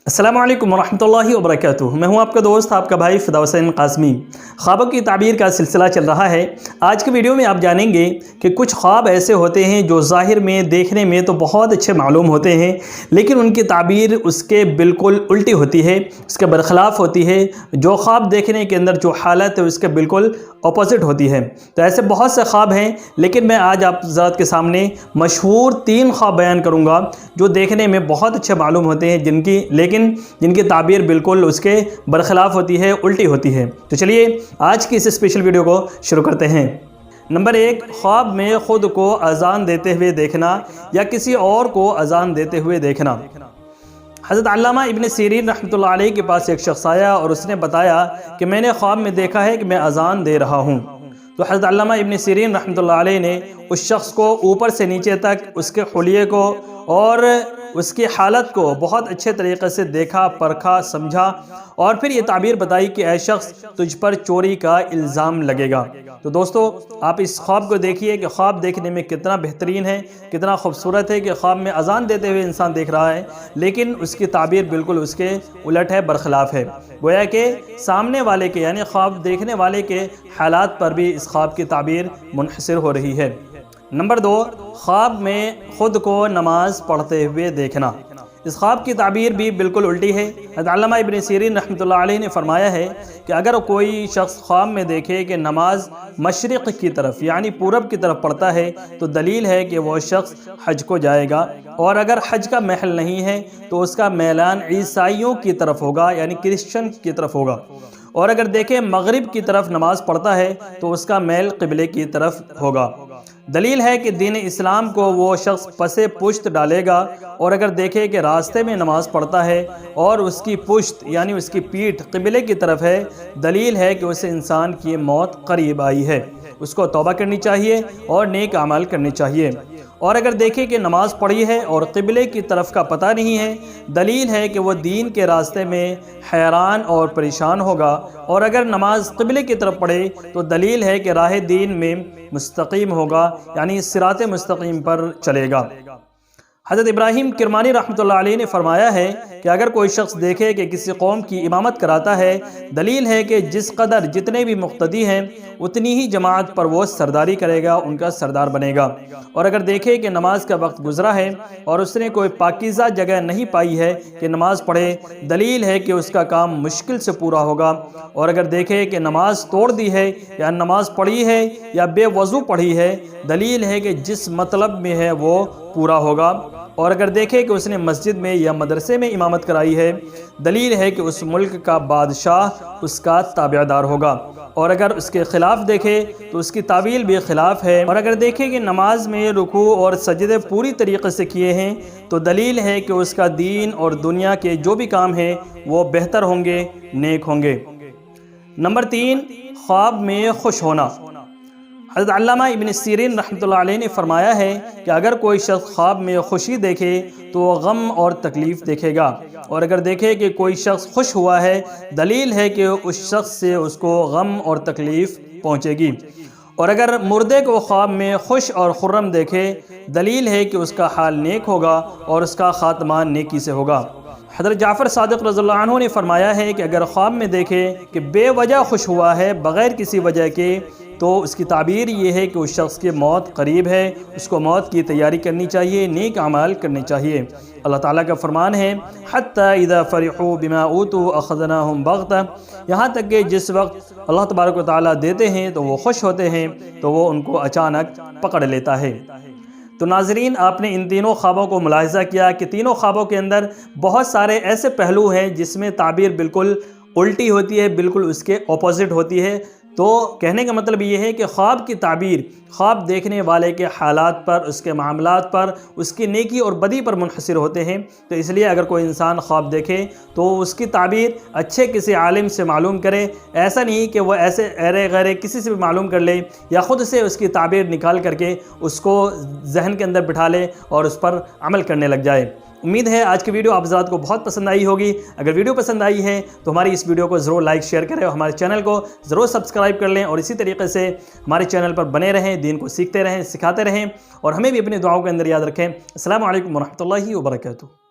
السلام علیکم ورحمۃ اللہ وبرکاتہ۔ میں ہوں آپ کا دوست، آپ کا بھائی فدا حسین قاسمی۔ خوابوں کی تعبیر کا سلسلہ چل رہا ہے۔ آج کے ویڈیو میں آپ جانیں گے کہ کچھ خواب ایسے ہوتے ہیں جو ظاہر میں دیکھنے میں تو بہت اچھے معلوم ہوتے ہیں، لیکن ان کی تعبیر اس کے بالکل الٹی ہوتی ہے، اس کے برخلاف ہوتی ہے۔ جو خواب دیکھنے کے اندر جو حالت ہے اس کے بالکل اپوزٹ ہوتی ہے۔ تو ایسے بہت سے خواب ہیں، لیکن میں آج آپ حضرات کے سامنے مشہور 3 خواب بیان کروں گا جو دیکھنے میں بہت اچھے معلوم ہوتے ہیں، لیکن جن کی تعبیر بالکل اس کے برخلاف ہوتی ہے، الٹی ہوتی ہے۔ تو چلیے آج کی اس اسپیشل ویڈیو کو شروع کرتے ہیں۔ نمبر 1، خواب میں خود کو اذان دیتے ہوئے دیکھنا یا کسی اور کو اذان دیتے ہوئے دیکھنا۔ حضرت علامہ ابن سیرین رحمۃ اللہ علیہ کے پاس ایک شخص آیا اور اس نے بتایا کہ میں نے خواب میں دیکھا ہے کہ میں اذان دے رہا ہوں۔ تو حضرت علامہ ابن سیرین رحمۃ اللہ علیہ نے اس شخص کو اوپر سے نیچے تک اس کے حلیے کو اور اس کی حالت کو بہت اچھے طریقے سے دیکھا، پرکھا، سمجھا اور پھر یہ تعبیر بتائی کہ اے شخص تجھ پر چوری کا الزام لگے گا۔ تو دوستو آپ اس خواب کو دیکھیے کہ خواب دیکھنے میں کتنا بہترین ہے، کتنا خوبصورت ہے کہ خواب میں اذان دیتے ہوئے انسان دیکھ رہا ہے، لیکن اس کی تعبیر بالکل اس کے الٹ ہے، برخلاف ہے۔ گویا کہ سامنے والے کے یعنی خواب دیکھنے والے کے حالات پر بھی اس خواب کی تعبیر منحصر ہو رہی ہے۔ نمبر 2، خواب میں خود کو نماز پڑھتے ہوئے دیکھنا۔ اس خواب کی تعبیر بھی بالکل الٹی ہے۔ حضرت علامہ ابن سیرین رحمۃ اللہ علیہ نے فرمایا ہے کہ اگر کوئی شخص خواب میں دیکھے کہ نماز مشرق کی طرف یعنی پورب کی طرف پڑھتا ہے تو دلیل ہے کہ وہ شخص حج کو جائے گا، اور اگر حج کا محل نہیں ہے تو اس کا میلان عیسائیوں کی طرف ہوگا یعنی کرسچن کی طرف ہوگا، اور اگر دیکھیں مغرب کی طرف نماز پڑھتا ہے تو اس کا میل قبلے کی طرف ہوگا۔ دلیل ہے کہ دین اسلام کو وہ شخص پسے پشت ڈالے گا، اور اگر دیکھے کہ راستے میں نماز پڑھتا ہے اور اس کی پشت یعنی اس کی پیٹھ قبلے کی طرف ہے، دلیل ہے کہ اس انسان کی موت قریب آئی ہے، اس کو توبہ کرنی چاہیے اور نیک اعمال کرنے چاہیے۔ اور اگر دیکھے کہ نماز پڑھی ہے اور قبلے کی طرف کا پتہ نہیں ہے، دلیل ہے کہ وہ دین کے راستے میں حیران اور پریشان ہوگا، اور اگر نماز قبلے کی طرف پڑھے تو دلیل ہے کہ راہ دین میں مستقیم ہوگا یعنی صراط مستقیم پر چلے گا۔ حضرت ابراہیم کرمانی رحمۃ اللہ علیہ نے فرمایا ہے کہ اگر کوئی شخص دیکھے کہ کسی قوم کی امامت کراتا ہے، دلیل ہے کہ جس قدر جتنے بھی مقتدی ہیں اتنی ہی جماعت پر وہ سرداری کرے گا، ان کا سردار بنے گا۔ اور اگر دیکھے کہ نماز کا وقت گزرا ہے اور اس نے کوئی پاکیزہ جگہ نہیں پائی ہے کہ نماز پڑھے، دلیل ہے کہ اس کا کام مشکل سے پورا ہوگا۔ اور اگر دیکھے کہ نماز توڑ دی ہے یا نماز پڑھی ہے یا بے وضو پڑھی ہے، دلیل ہے کہ جس مطلب میں ہے وہ پورا ہوگا۔ اور اگر دیکھے کہ اس نے مسجد میں یا مدرسے میں امامت کرائی ہے، دلیل ہے کہ اس ملک کا بادشاہ اس کا تابعدار ہوگا۔ اور اگر اس کے خلاف دیکھے تو اس کی تعویل بھی خلاف ہے۔ اور اگر دیکھے کہ نماز میں رکوع اور سجدے پوری طریقے سے کیے ہیں تو دلیل ہے کہ اس کا دین اور دنیا کے جو بھی کام ہیں وہ بہتر ہوں گے، نیک ہوں گے۔ نمبر 3، خواب میں خوش ہونا۔ حضرت علامہ ابن سیرین رحمۃ اللہ علیہ نے فرمایا ہے کہ اگر کوئی شخص خواب میں خوشی دیکھے تو وہ غم اور تکلیف دیکھے گا، اور اگر دیکھے کہ کوئی شخص خوش ہوا ہے، دلیل ہے کہ اس شخص سے اس کو غم اور تکلیف پہنچے گی۔ اور اگر مردے کو خواب میں خوش اور خرم دیکھے، دلیل ہے کہ اس کا حال نیک ہوگا اور اس کا خاتمہ نیکی سے ہوگا۔ حضرت جعفر صادق رضی اللہ عنہ نے فرمایا ہے کہ اگر خواب میں دیکھے کہ بے وجہ خوش ہوا ہے بغیر کسی وجہ کے، تو اس کی تعبیر یہ ہے کہ اس شخص کی موت قریب ہے، اس کو موت کی تیاری کرنی چاہیے، نیک اعمال کرنے چاہیے۔ اللہ تعالیٰ کا فرمان ہے حتی اذا فرحوا بما اوتوا اخذناهم بغتہ، یہاں تک کہ جس وقت اللہ تبارک و تعالیٰ دیتے ہیں تو وہ خوش ہوتے ہیں تو وہ ان کو اچانک پکڑ لیتا ہے۔ تو ناظرین، آپ نے ان تینوں خوابوں کو ملاحظہ کیا کہ تینوں خوابوں کے اندر بہت سارے ایسے پہلو ہیں جس میں تعبیر بالکل الٹی ہوتی ہے، بالکل اس کے اپوزٹ ہوتی ہے۔ تو کہنے کا مطلب یہ ہے کہ خواب کی تعبیر خواب دیکھنے والے کے حالات پر، اس کے معاملات پر، اس کی نیکی اور بدی پر منحصر ہوتے ہیں۔ تو اس لیے اگر کوئی انسان خواب دیکھے تو اس کی تعبیر اچھے کسی عالم سے معلوم کرے، ایسا نہیں کہ وہ ایسے ایرے غیرے کسی سے بھی معلوم کر لے یا خود سے اس کی تعبیر نکال کر کے اس کو ذہن کے اندر بٹھا لے اور اس پر عمل کرنے لگ جائے۔ امید ہے آج کی ویڈیو آپ حضرات کو بہت پسند آئی ہوگی۔ اگر ویڈیو پسند آئی ہے تو ہماری اس ویڈیو کو ضرور لائک شیئر کریں اور ہمارے چینل کو ضرور سبسکرائب کر لیں، اور اسی طریقے سے ہمارے چینل پر بنے رہیں، دین کو سیکھتے رہیں، سکھاتے رہیں، اور ہمیں بھی اپنی دعاؤں کے اندر یاد رکھیں۔ السلام علیکم ورحمۃ اللہ وبرکاتہ۔